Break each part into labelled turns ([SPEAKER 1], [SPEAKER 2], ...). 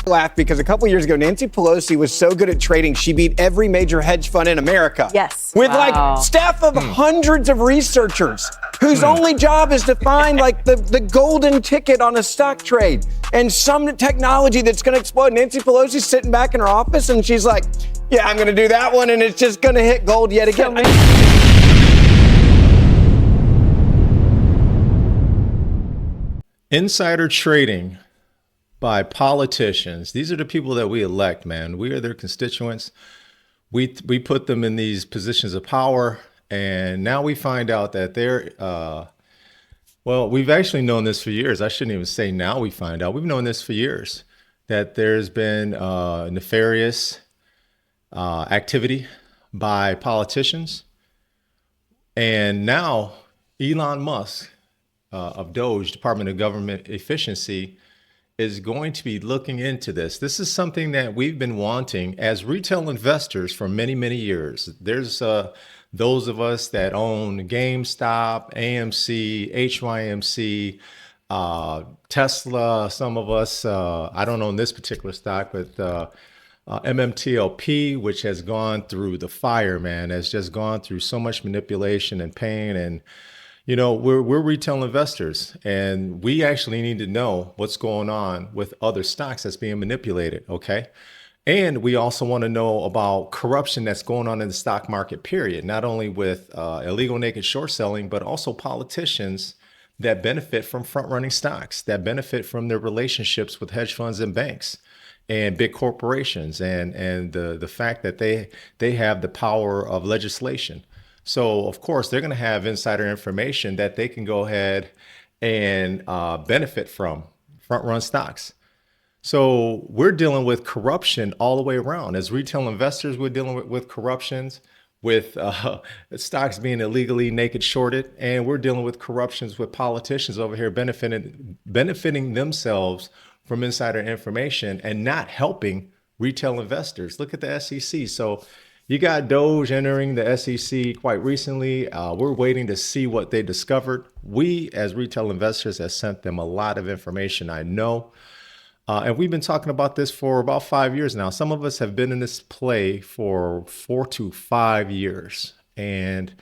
[SPEAKER 1] Laugh because a couple years ago, Nancy Pelosi was so good at trading, she beat every major hedge fund in America.
[SPEAKER 2] Yes.
[SPEAKER 1] With like staff of hundreds of researchers whose only job is to find like the golden ticket on a stock trade and some technology that's going to explode. Nancy Pelosi's sitting back in her office and she's like, yeah, I'm going to do that one and it's just going to hit gold yet again.
[SPEAKER 3] Insider trading by politicians. These are the people that we elect, man. We are their constituents. We put them in these positions of power, and now we find out that they're, well, we've actually known this for years. I shouldn't even say now we find out. We've known this for years, that there's been nefarious activity by politicians. And now Elon Musk of Doge, Department of Government Efficiency, is going to be looking into this. This is something that we've been wanting as retail investors for many, many years. There's those of us that own GameStop, AMC, HYMC, Tesla. Some of us, I don't own this particular stock, but MMTLP, which has gone through the fire, man, has just gone through so much manipulation and pain. And you know, we're retail investors, and we actually need to know what's going on with other stocks that's being manipulated, okay? And we also want to know about corruption that's going on in the stock market, period. Not only with illegal naked short selling, but also politicians that benefit from front-running stocks, that benefit from their relationships with hedge funds and banks and big corporations, and the fact that they have the power of legislation. So, of course, they're going to have insider information that they can go ahead and benefit from front-run stocks. So we're dealing with corruption all the way around. As retail investors, we're dealing with corruptions, with stocks being illegally naked shorted, and we're dealing with corruptions with politicians over here benefiting themselves from insider information and not helping retail investors. Look at the SEC. So you got Doge entering the SEC quite recently. We're waiting to see what they discovered. We, as retail investors, have sent them a lot of information, I know. And we've been talking about this for about 5 years now. Some of us have been in this play for 4 to 5 years. And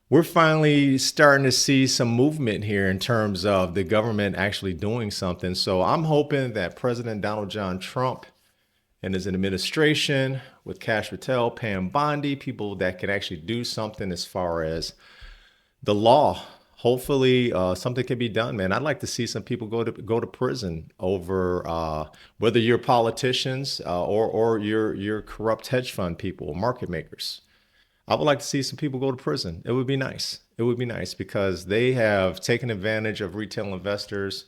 [SPEAKER 3] we're finally starting to see some movement here in terms of the government actually doing something. So I'm hoping that President Donald John Trump and his administration with Cash Patel, Pam Bondi, people that can actually do something as far as the law. Hopefully something can be done, man. I'd like to see some people go to prison over whether you're politicians or you're corrupt hedge fund people, market makers. I would like to see some people go to prison. It would be nice. It would be nice because they have taken advantage of retail investors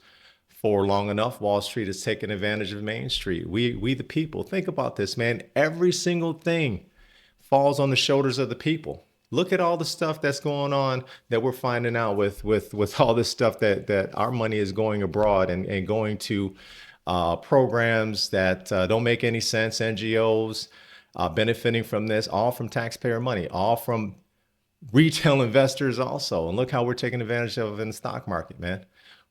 [SPEAKER 3] for long enough. Wall Street has taken advantage of Main Street. We the people. Think about this, man. Every single thing falls on the shoulders of the people. Look at all the stuff that's going on that we're finding out with all this stuff that our money is going abroad and going to programs that don't make any sense, NGOs benefiting from this, all from taxpayer money, all from retail investors also. And look how we're taking advantage of it in the stock market, man.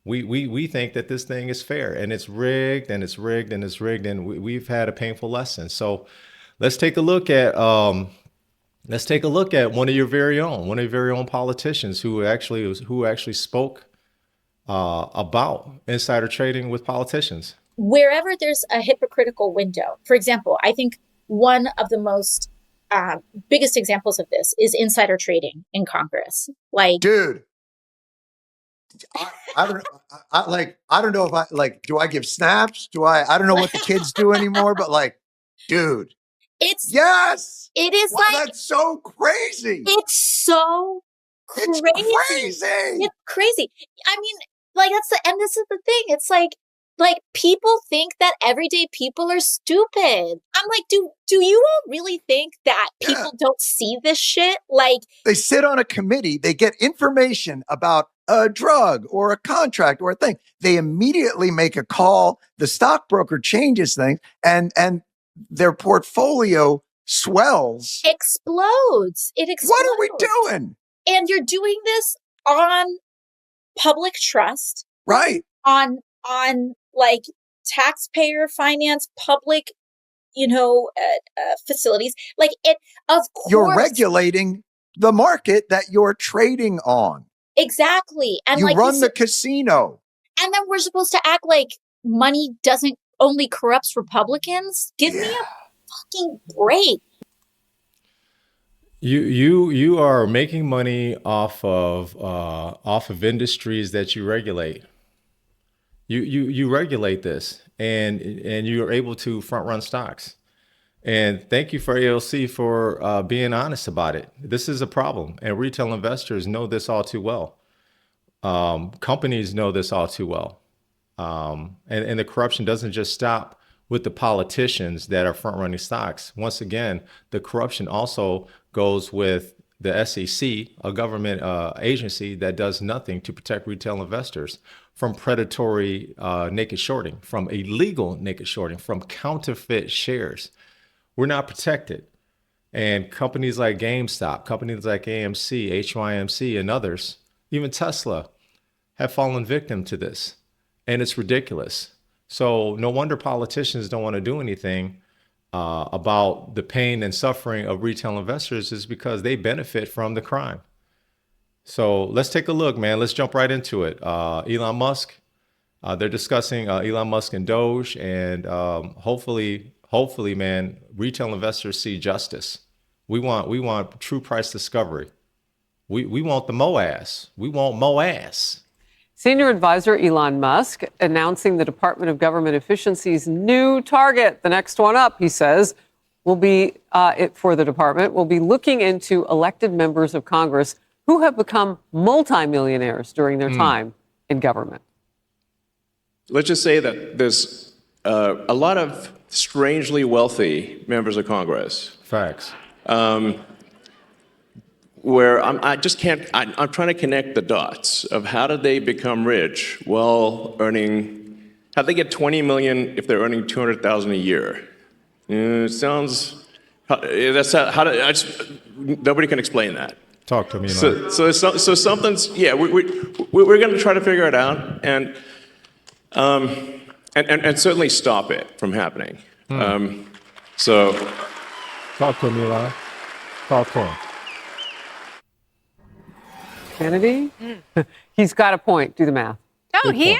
[SPEAKER 3] We think that this thing is fair, and it's rigged, and it's rigged, and it's rigged, and we've had a painful lesson. So let's take a look at one of your very own politicians who actually spoke about insider trading with politicians.
[SPEAKER 4] Wherever there's a hypocritical window, for example, I think one of the most biggest examples of this is insider trading in Congress. Like,
[SPEAKER 5] dude, I don't know if do I give snaps? I don't know what the kids do anymore, but like, dude, it is wow, like, that's so crazy.
[SPEAKER 4] It's so crazy. It's crazy. I mean, like, and this is the thing. It's like people think that everyday people are stupid. I'm like, do you all really think that people don't see this shit? Like,
[SPEAKER 5] they sit on a committee, they get information about a drug or a contract or a thing. They immediately make a call. The stockbroker changes things and their portfolio swells.
[SPEAKER 4] Explodes. It explodes.
[SPEAKER 5] What are we doing?
[SPEAKER 4] And you're doing this on public trust.
[SPEAKER 5] Right.
[SPEAKER 4] On like taxpayer finance public, facilities. Like it, of course.
[SPEAKER 5] You're regulating the market that you're trading on.
[SPEAKER 4] Exactly. And
[SPEAKER 5] you
[SPEAKER 4] like
[SPEAKER 5] run the casino.
[SPEAKER 4] And then we're supposed to act like money doesn't only corrupts Republicans? Give me a fucking break.
[SPEAKER 3] You are making money off of industries that you regulate. You regulate this, and you are able to front run stocks. And thank you for AOC for being honest about it. This is a problem, and retail investors know this all too well. Companies know this all too well. And the corruption doesn't just stop with the politicians that are front running stocks. Once again, the corruption also goes with the SEC, a government agency that does nothing to protect retail investors from predatory naked shorting, from illegal naked shorting, from counterfeit shares. We're not protected. And companies like GameStop, companies like AMC, HYMC, and others, even Tesla, have fallen victim to this. And it's ridiculous. So no wonder politicians don't want to do anything about the pain and suffering of retail investors, is because they benefit from the crime. So let's take a look, man. Let's jump right into it. Elon Musk, they're discussing Elon Musk and Doge, and hopefully, man, retail investors see justice. We want true price discovery. We want the MOAS. We want MOAS.
[SPEAKER 2] Senior advisor Elon Musk announcing the Department of Government Efficiency's new target. The next one up, he says, will be for the department, will be looking into elected members of Congress who have become multimillionaires during their time in government.
[SPEAKER 6] Let's just say that there's a lot of strangely wealthy members of Congress.
[SPEAKER 3] Facts.
[SPEAKER 6] Where I'm trying to connect the dots of how did they become rich while earning, how'd they get 20 million if they're earning 200,000 a year? It sounds, nobody can explain that.
[SPEAKER 3] Talk to me,
[SPEAKER 6] man. So something's, we're going to try to figure it out and certainly stop it from happening. So.
[SPEAKER 3] Talk to me, Elon. Talk to him.
[SPEAKER 2] Kennedy? He's got a point. Do the math.
[SPEAKER 7] No, he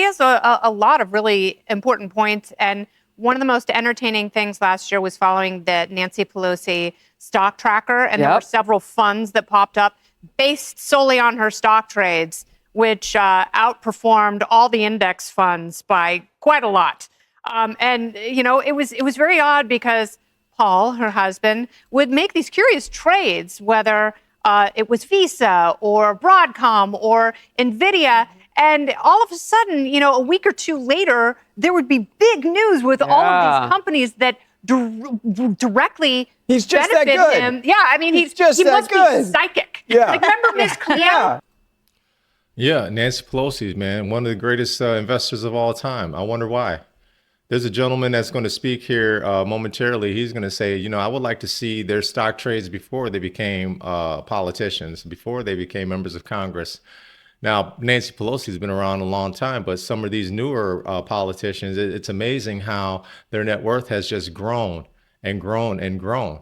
[SPEAKER 7] has a lot of really important points. And one of the most entertaining things last year was following the Nancy Pelosi stock tracker. And there were several funds that popped up based solely on her stock trades, which outperformed all the index funds by quite a lot. It was very odd because Paul, her husband, would make these curious trades, whether it was Visa or Broadcom or NVIDIA. And all of a sudden, a week or two later, there would be big news with all of these companies that directly benefit him. Yeah, I mean, he must be psychic.
[SPEAKER 1] Yeah.
[SPEAKER 7] Like, remember Miss Cleo?
[SPEAKER 3] Yeah, Nancy Pelosi, man, one of the greatest investors of all time. I wonder why. There's a gentleman that's going to speak here momentarily. He's going to say, I would like to see their stock trades before they became politicians, before they became members of Congress. Now, Nancy Pelosi's been around a long time, but some of these newer politicians, it's amazing how their net worth has just grown and grown and grown.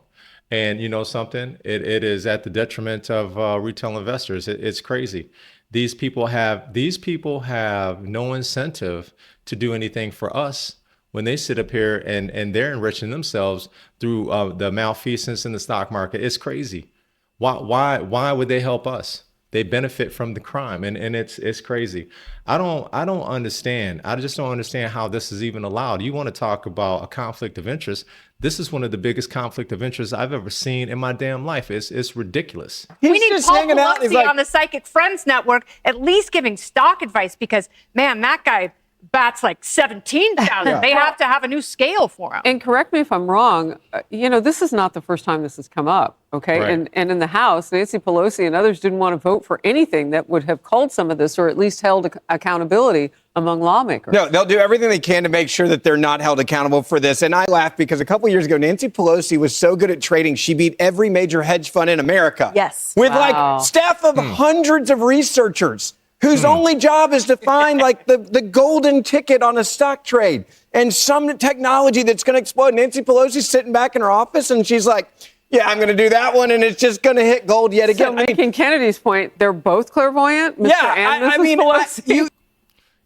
[SPEAKER 3] And you know something? It is at the detriment of retail investors. It's crazy. These people have no incentive to do anything for us when they sit up here and they're enriching themselves through the malfeasance in the stock market. It's crazy. Why would they help us? They benefit from the crime, and it's crazy. I don't understand. I just don't understand how this is even allowed. You want to talk about a conflict of interest? This is one of the biggest conflict of interest I've ever seen in my damn life. It's ridiculous.
[SPEAKER 7] We need Paul Pelosi on the Psychic Friends Network, at least giving stock advice, because man, that guy bats like 17,000. They have to have a new scale for him.
[SPEAKER 2] And correct me if I'm wrong, this is not the first time this has come up, okay?
[SPEAKER 3] Right.
[SPEAKER 2] And in the House, Nancy Pelosi and others didn't want to vote for anything that would have culled some of this, or at least held accountability among lawmakers.
[SPEAKER 1] No, they'll do everything they can to make sure that they're not held accountable for this. And I laugh because a couple years ago, Nancy Pelosi was so good at trading, she beat every major hedge fund in America.
[SPEAKER 4] Yes.
[SPEAKER 1] With like staff of hundreds of researchers whose only job is to find like the golden ticket on a stock trade and some technology that's going to explode. Nancy Pelosi's sitting back in her office and she's like, yeah, I'm going to do that one, and it's just going to hit gold yet again.
[SPEAKER 2] So making Kennedy's point, they're both clairvoyant, Mr. and Mrs.
[SPEAKER 1] I mean,
[SPEAKER 2] Pelosi.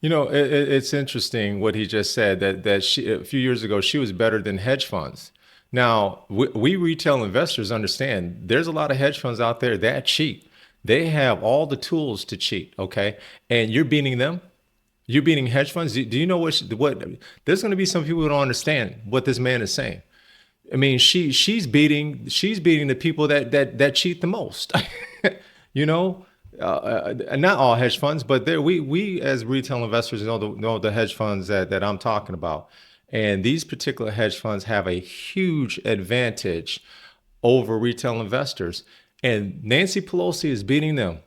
[SPEAKER 3] You know, it's interesting what he just said, that she, a few years ago, she was better than hedge funds. Now, we retail investors understand there's a lot of hedge funds out there that cheat. They have all the tools to cheat, okay? And you're beating them? You're beating hedge funds? Do you know what there's going to be some people who don't understand what this man is saying. I mean, she's beating the people that cheat the most. You know, not all hedge funds, but we as retail investors know the hedge funds that I'm talking about. And these particular hedge funds have a huge advantage over retail investors. And Nancy Pelosi is beating them.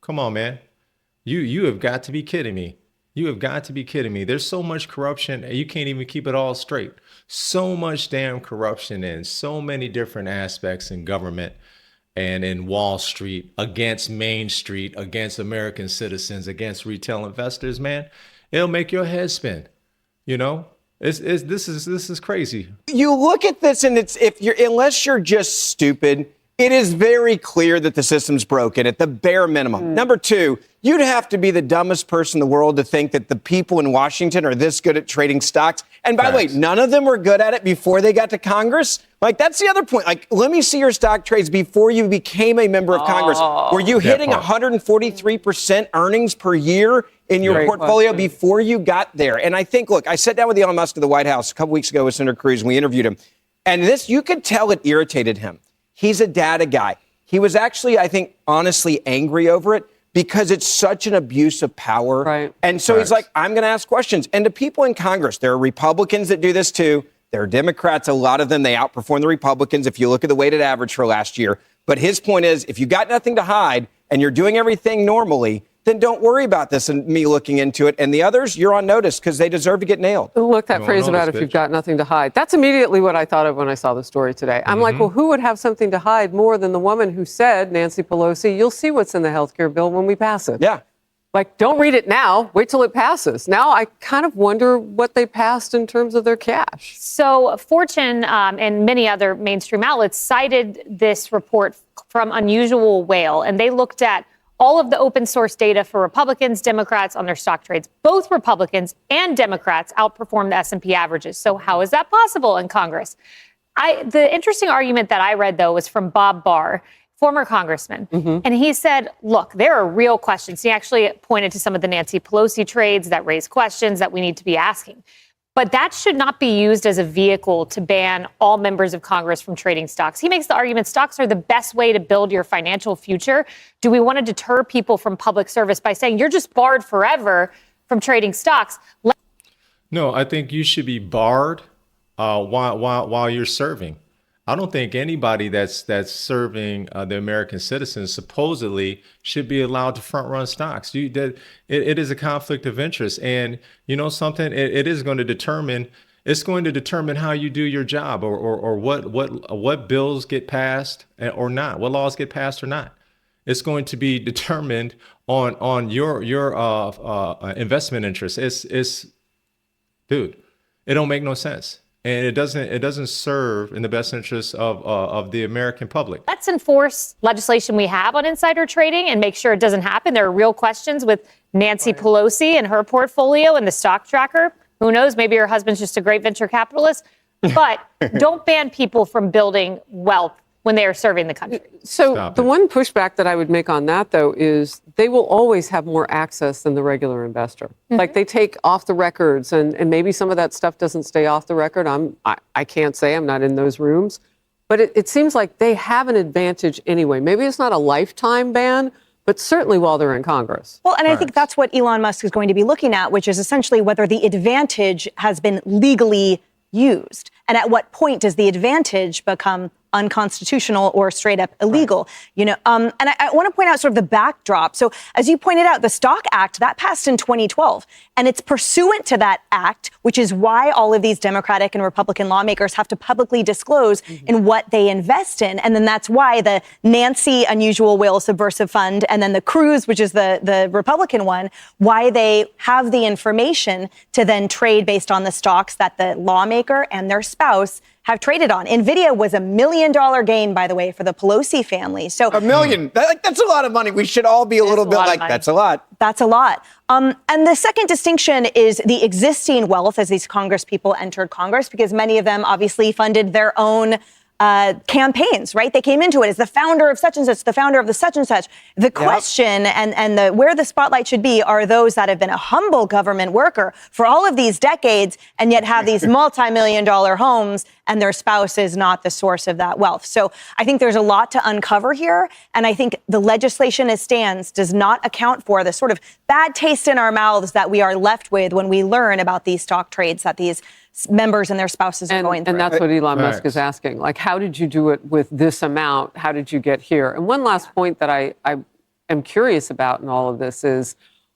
[SPEAKER 3] Come on, man. You have got to be kidding me. You have got to be kidding me. There's so much corruption, and you can't even keep it all straight. So much damn corruption in so many different aspects in government and in Wall Street, against Main Street, against American citizens, against retail investors, man. It'll make your head spin. You know, this is crazy.
[SPEAKER 1] You look at this, and unless you're just stupid, it is very clear that the system's broken at the bare minimum. Number two, you'd have to be the dumbest person in the world to think that the people in Washington are this good at trading stocks. And by the way, none of them were good at it before they got to Congress. Like, that's the other point. Like, let me see your stock trades before you became a member of Congress. Were you hitting 143% earnings per year in your portfolio before you got there? And I think, look, I sat down with Elon Musk at the White House a couple weeks ago with Senator Cruz, and we interviewed him. And you could tell it irritated him. He's a data guy. He was actually, I think, honestly angry over it because it's such an abuse of power.
[SPEAKER 2] Right.
[SPEAKER 1] And so he's like, I'm going to ask questions. And to people in Congress, there are Republicans that do this too. There are Democrats, a lot of them, they outperform the Republicans if you look at the weighted average for last year. But his point is, if you got nothing to hide and you're doing everything normally, then don't worry about this and me looking into it. And the others, you're on notice because they deserve to get nailed.
[SPEAKER 2] Look, that phrase about if you've got nothing to hide. That's immediately what I thought of when I saw the story today. I'm like, well, who would have something to hide more than the woman who said, Nancy Pelosi, you'll see what's in the health care bill when we pass it.
[SPEAKER 1] Yeah.
[SPEAKER 2] Like, don't read it now. Wait till it passes. Now I kind of wonder what they passed in terms of their cash.
[SPEAKER 8] So Fortune and many other mainstream outlets cited this report from Unusual Whale, and they looked at all of the open source data for Republicans, Democrats on their stock trades. Both Republicans and Democrats outperformed the S&P averages. So how is that possible in Congress? The interesting argument that I read, though, was from Bob Barr, former congressman. And he said, look, there are real questions. He actually pointed to some of the Nancy Pelosi trades that raise questions that we need to be asking. But that should not be used as a vehicle to ban all members of Congress from trading stocks. He makes the argument stocks are the best way to build your financial future. Do we want to deter people from public service by saying you're just barred forever from trading stocks?
[SPEAKER 3] No, I think you should be barred while you're serving. I don't think anybody that's serving the American citizens supposedly should be allowed to front run stocks. It is a conflict of interest, and you know something. It is going to determine. It's going to determine how you do your job, or what bills get passed or not, what laws get passed or not. It's going to be determined on your investment interests. It's dude, it don't make no sense. And it doesn't serve in the best interest of the American public.
[SPEAKER 8] Let's enforce legislation we have on insider trading and make sure it doesn't happen. There are real questions with Nancy Pelosi and her portfolio and the stock tracker. Who knows? Maybe her husband's just a great venture capitalist. But don't ban people from building wealth when they are serving the country.
[SPEAKER 2] So the one pushback that I would make on that, though, is they will always have more access than the regular investor. Like, they take off the records, and maybe some of that stuff doesn't stay off the record. I can't say, I'm not in those rooms. But it seems like they have an advantage anyway. Maybe it's not a lifetime ban, but certainly while they're in Congress.
[SPEAKER 9] Well, and I think that's what Elon Musk is going to be looking at, which is essentially whether the advantage has been legally used. And at what point does the advantage become unconstitutional or straight up illegal. You know, and I want to point out sort of the backdrop. So as you pointed out, the Stock Act that passed in 2012, and it's pursuant to that act, which is why all of these Democratic and Republican lawmakers have to publicly disclose in what they invest in. And then that's why the Nancy Unusual Whale Subversive Fund and then the Cruz, which is the Republican one, why they have the information to then trade based on the stocks that the lawmaker and their spouse have traded on. NVIDIA was $1 million gain, by the way, for the Pelosi family. So
[SPEAKER 1] $1 million, that's a lot of money. We should all be a little bit like, that's a lot.
[SPEAKER 9] That's a lot. And the second distinction is the existing wealth as these Congress people entered Congress, because many of them obviously funded their own campaigns, right? They came into it as the founder of such and such, the founder of the such and such. The question and the where the spotlight should be are those that have been a humble government worker for all of these decades and yet have these multi-million-dollar homes and their spouse is not the source of that wealth. So I think there's a lot to uncover here. And I think the legislation as stands does not account for the sort of bad taste in our mouths that we are left with when we learn about these stock trades that these members and their spouses are going through.
[SPEAKER 2] And that's what Elon Musk is asking. Like, how did you do it with this amount? How did you get here? And one last point that I am curious about in all of this is,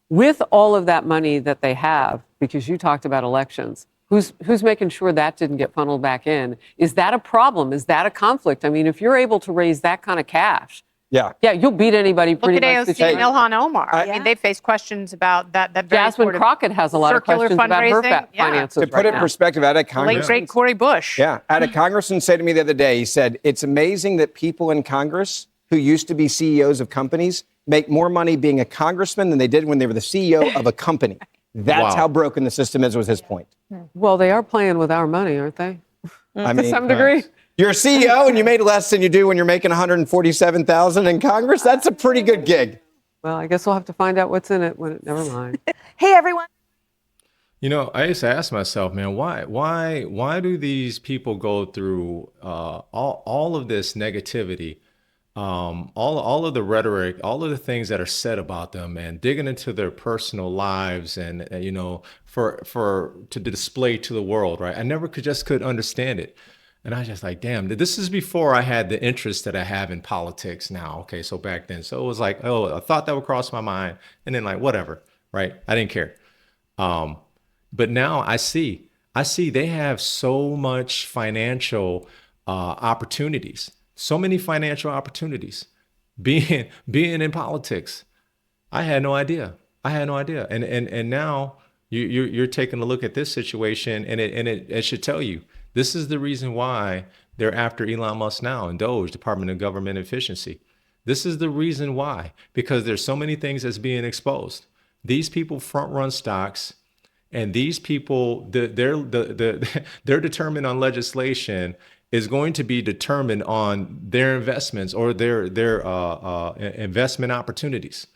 [SPEAKER 2] with all of that money that they have, because you talked about elections, who's making sure that didn't get funneled back in? Is that a problem? Is that a conflict? I mean, if you're able to raise that kind of cash, you'll beat anybody pretty much.
[SPEAKER 7] Look at AOC and Ilhan Omar. I mean, they face questions about that very
[SPEAKER 2] Jasmine Crockett has a lot of questions about her finances.
[SPEAKER 1] To put it in perspective, I had a congressman.
[SPEAKER 7] Late great Cori Bush.
[SPEAKER 1] I had a congressman say to me the other day, he said, it's amazing that people in Congress who used to be CEOs of companies make more money being a congressman than they did when they were the CEO of a company. That's how broken the system is, was his point.
[SPEAKER 2] Well, they are playing with our money, aren't they?
[SPEAKER 1] I mean,
[SPEAKER 2] to some degree.
[SPEAKER 1] You're a CEO and you made less than you do when you're making $147,000 in Congress. That's a pretty good gig.
[SPEAKER 2] Well, I guess we'll have to find out what's in it when it. Never mind.
[SPEAKER 9] Hey, everyone.
[SPEAKER 3] You know, I used to ask myself, man, why do these people go through all of this negativity, all of the rhetoric, all of the things that are said about them, and digging into their personal lives, and you know, to display to the world, right? I never could understand it. And I was just like, damn, this is before I had the interest that I have in politics now. Okay, so back then. So it was like, oh, a thought that would cross my mind. And then like, whatever, right? I didn't care. But now I see they have so much financial opportunities, so many financial opportunities being in politics. I had no idea. And now you're taking a look at this situation, and it should tell you, this is the reason why they're after Elon Musk now and Doge, Department of Government Efficiency. This is the reason why, because there's so many things that's being exposed. These people front run stocks, and these people, they're determined on legislation is going to be determined on their investments or their investment opportunities.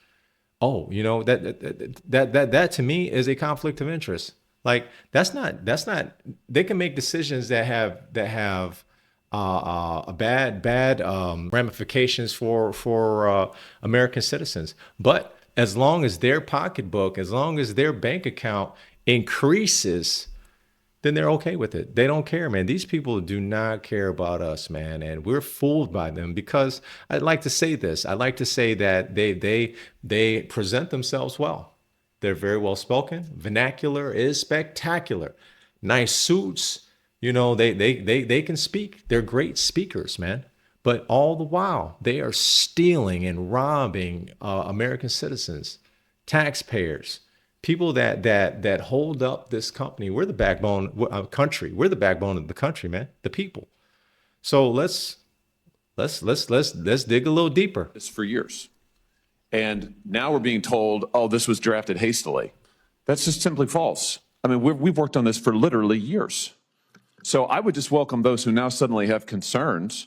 [SPEAKER 3] Oh, you know, that to me is a conflict of interest. Like that's not. They can make decisions that have bad ramifications for American citizens. But as long as their pocketbook, as long as their bank account increases, then they're okay with it. They don't care, man. These people do not care about us, man, and we're fooled by them. Because I'd like to say this. I like to say that they present themselves well. They're very well spoken. Vernacular is spectacular. Nice suits. You know, they can speak. They're great speakers, man. But all the while, they are stealing and robbing American citizens, taxpayers, people that hold up this company. We're the backbone of country. We're the backbone of the country, man. The people. So let's dig a little deeper.
[SPEAKER 10] This for years. And now we're being told, oh, this was drafted hastily. That's just simply false. I mean, we've worked on this for literally years. So I would just welcome those who now suddenly have concerns.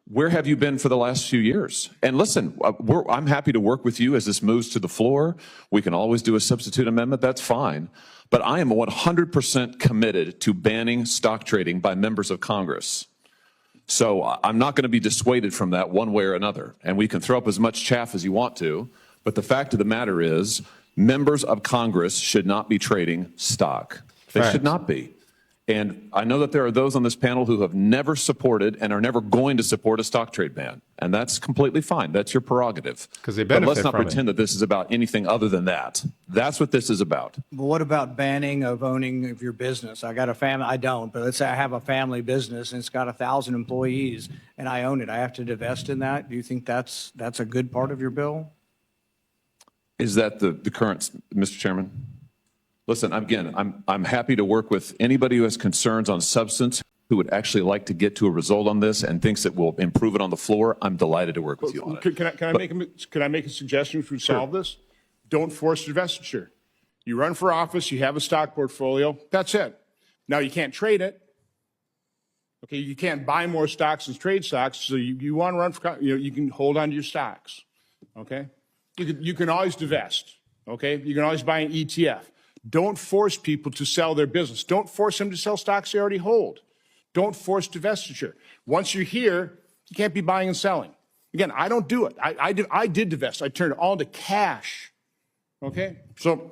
[SPEAKER 10] Where have you been for the last few years? And listen, I'm happy to work with you as this moves to the floor. We can always do a substitute amendment. That's fine. But I am 100% committed to banning stock trading by members of Congress. So I'm not going to be dissuaded from that one way or another. And we can throw up as much chaff as you want to. But the fact of the matter is, members of Congress should not be trading stock. They should not be. And I know that there are those on this panel who have never supported and are never going to support a stock trade ban. And that's completely fine. That's your prerogative.
[SPEAKER 3] Because they
[SPEAKER 10] But
[SPEAKER 3] benefit
[SPEAKER 10] let's not
[SPEAKER 3] from
[SPEAKER 10] pretend that this is about anything other than that. That's what this is about.
[SPEAKER 11] But what about banning of owning of your business? I got a family, I don't, but let's say I have a family business and it's got 1,000 employees and I own it. I have to divest in that. Do you think that's a good part of your bill?
[SPEAKER 10] Is that the current, Mr. Chairman? Listen, again, I'm happy to work with anybody who has concerns on substance, who would actually like to get to a result on this and thinks it will improve it on the floor. I'm delighted to work with you on it.
[SPEAKER 12] Can I make a suggestion to solve this? Don't force divestiture. You run for office, you have a stock portfolio, that's it. Now you can't trade it. Okay, you can't buy more stocks and trade stocks, so you want to run for, you can hold on to your stocks. Okay? You can always divest. Okay? You can always buy an ETF. Don't force people to sell their business. Don't force them to sell stocks they already hold. Don't force divestiture. Once you're here, you can't be buying and selling. Again, I don't do it. I did divest. I turned it all into cash. Okay? So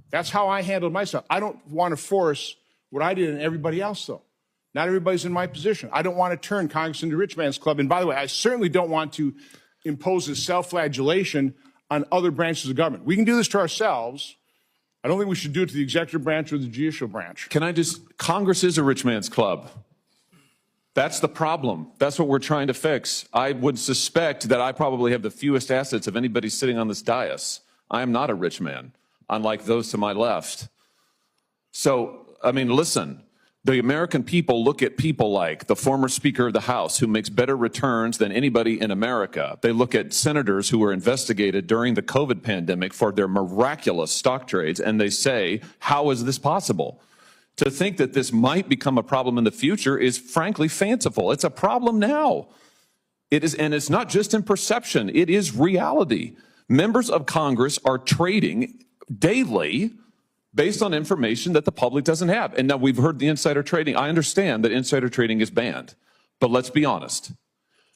[SPEAKER 12] that's how I handled myself. I don't want to force what I did in everybody else, though. Not everybody's in my position. I don't want to turn Congress into rich man's club. And by the way, I certainly don't want to impose a self-flagellation on other branches of government. We can do this to ourselves. I don't think we should do it to the executive branch or the judicial branch.
[SPEAKER 10] Congress is a rich man's club. That's the problem. That's what we're trying to fix. I would suspect that I probably have the fewest assets of anybody sitting on this dais. I am not a rich man, unlike those to my left. So, I mean, listen, the American people look at people like the former Speaker of the House, who makes better returns than anybody in America. They look at senators who were investigated during the COVID pandemic for their miraculous stock trades, and they say, how is this possible? To think that this might become a problem in the future is frankly fanciful. It's a problem now. It is, and it's not just in perception, it is reality. Members of Congress are trading daily based on information that the public doesn't have. And now we've heard the insider trading. I understand that insider trading is banned, but let's be honest.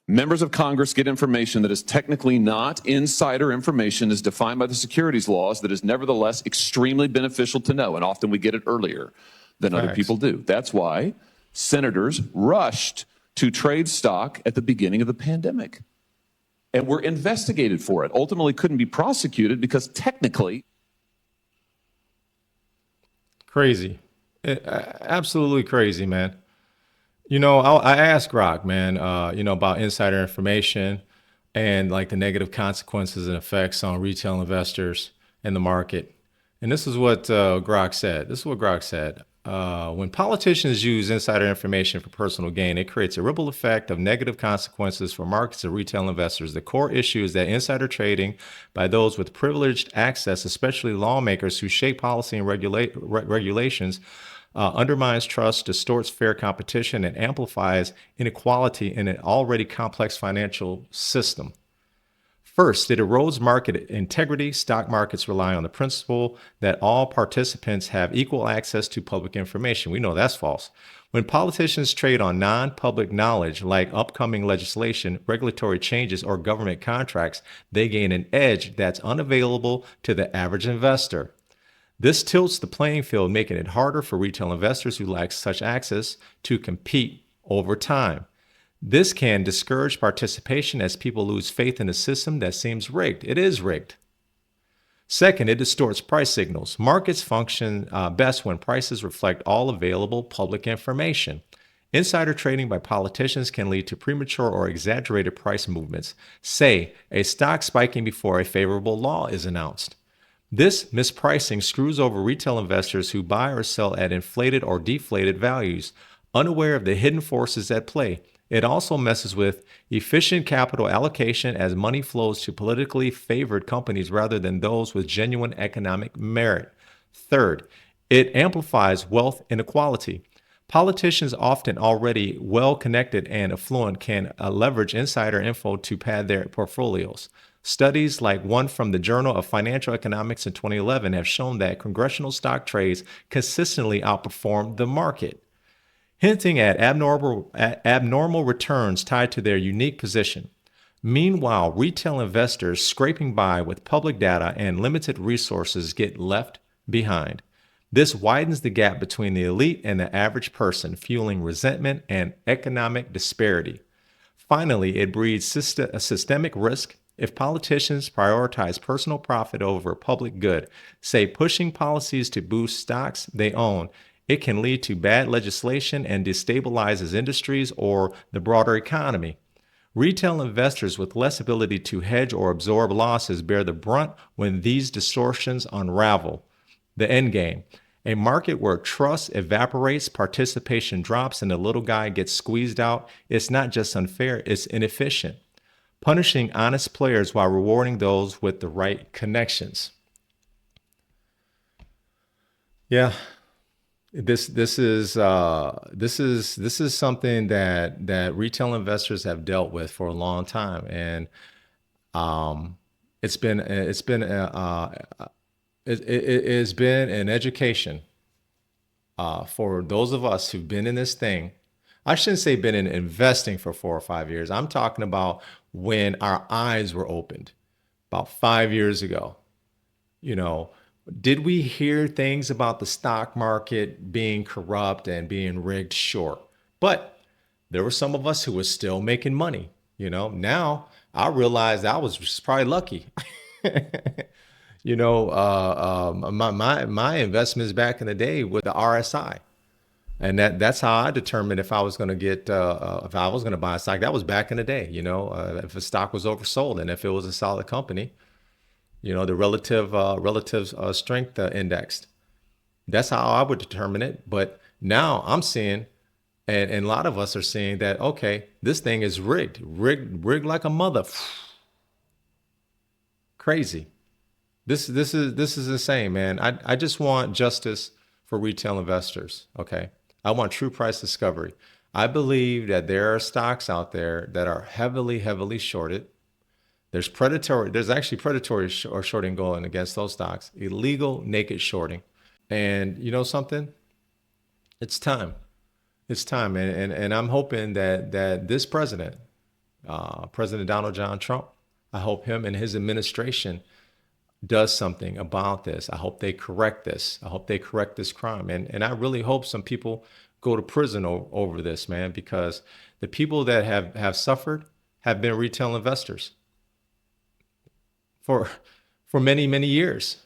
[SPEAKER 10] Members of Congress get information that is technically not insider information as defined by the securities laws that is nevertheless extremely beneficial to know. And often we get it earlier than other people do. That's why senators rushed to trade stock at the beginning of the pandemic and were investigated for it. Ultimately couldn't be prosecuted because technically.
[SPEAKER 3] Crazy. Absolutely crazy, man. You know, I asked Grok, man, about insider information and like the negative consequences and effects on retail investors and the market. And this is what Grok said. This is what Grok said. When politicians use insider information for personal gain, it creates a ripple effect of negative consequences for markets and retail investors. The core issue is that insider trading by those with privileged access, especially lawmakers who shape policy and regulations, undermines trust, distorts fair competition, and amplifies inequality in an already complex financial system. First, it erodes market integrity. Stock markets rely on the principle that all participants have equal access to public information. We know that's false. When politicians trade on non-public knowledge like upcoming legislation, regulatory changes, or government contracts, they gain an edge that's unavailable to the average investor. This tilts the playing field, making it harder for retail investors who lack such access to compete over time. This can discourage participation as people lose faith in a system that seems rigged. It is rigged. Second, it distorts price signals. Markets function best when prices reflect all available public information. Insider trading by politicians can lead to premature or exaggerated price movements, say a stock spiking before a favorable law is announced. This mispricing screws over retail investors who buy or sell at inflated or deflated values, unaware of the hidden forces at play. It also messes with efficient capital allocation as money flows to politically favored companies rather than those with genuine economic merit. Third, it amplifies wealth inequality. Politicians, often already well-connected and affluent, can leverage insider info to pad their portfolios. Studies like one from the Journal of Financial Economics in 2011 have shown that congressional stock trades consistently outperform the market, hinting at abnormal returns tied to their unique position. Meanwhile, retail investors scraping by with public data and limited resources get left behind. This widens the gap between the elite and the average person, fueling resentment and economic disparity. Finally, it breeds a systemic risk. If politicians prioritize personal profit over public good, say pushing policies to boost stocks they own, it can lead to bad legislation and destabilizes industries or the broader economy. Retail investors with less ability to hedge or absorb losses bear the brunt when these distortions unravel. The end game. A market where trust evaporates, participation drops, and the little guy gets squeezed out. It's not just unfair, it's inefficient. Punishing honest players while rewarding those with the right connections. Yeah, this is something that retail investors have dealt with for a long time, and it's been an education for those of us who've been in this thing. I shouldn't say been in investing for 4 or 5 years. I'm talking about when our eyes were opened about 5 years ago. You know, did we hear things about the stock market being corrupt and being rigged? Sure. But there were some of us who were still making money. You know, now I realized I was just probably lucky. You know, my investments back in the day with the RSI. And that's how I determined if I was going to get, if I was going to buy a stock. That was back in the day, you know, if a stock was oversold and if it was a solid company, you know, the relative strength indexed. That's how I would determine it. But now I'm seeing, and a lot of us are seeing that, okay, this thing is rigged like a mother. Crazy. This is insane, man. I just want justice for retail investors. Okay. I want true price discovery. I believe that there are stocks out there that are heavily shorted. There's actually predatory shorting going against those stocks, illegal naked shorting. And you know something? It's time. It's time. And I'm hoping that this president, President Donald John Trump, I hope him and his administration does something about this. I hope they correct this. I hope they correct this crime. And I really hope some people go to prison over this, man, because the people that have suffered have been retail investors for many years.